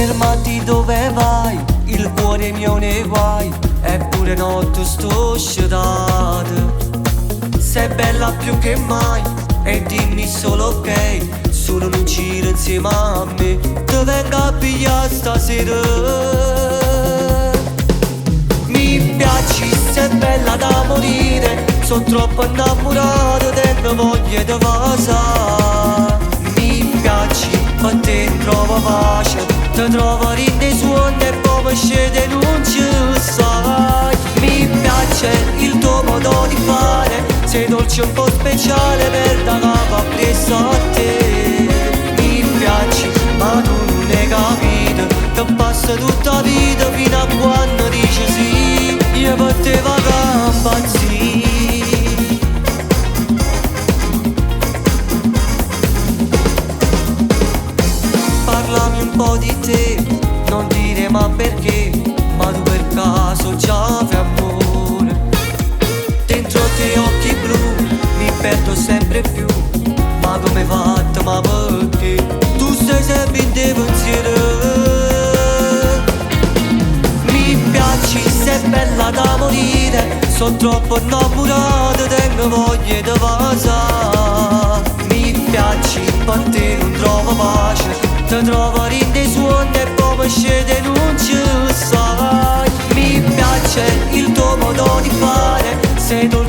fermati dove vai, il cuore mio ne guai, eppure notte sto scedato. Sei bella più che mai e dimmi solo ok, solo un giro insieme a me, ti vengo a pigliare stasera. Mi piaci, sei bella da morire, sono troppo innamorato, tengo voglia di vasare. Mi piaci, per te trovo pace, ti trovo rinde suoni e poi mi scende non ci sai. Mi piace il tuo modo di fare, sei dolce un po' speciale per da capo appresso a te. Mi piaci ma tu non hai capito, che passa tutta la vita fino a quando dici sì, io per te vado a impazzire. Parlami un po' di te, non dire ma perché, ma tu per caso già fai amore. Dentro te occhi blu, mi perdo sempre più, ma come hai fatto, ma perché? Tu stai sempre in te pensiero. Mi piaci, sei bella da morire, sono troppo innamorato, tengo voglia di vasare. Mi piaci, per te non trovo pace, ti trovo rinde suoni e poi mi scende non ci sai. Mi piace il tuo modo di fare, sei dolce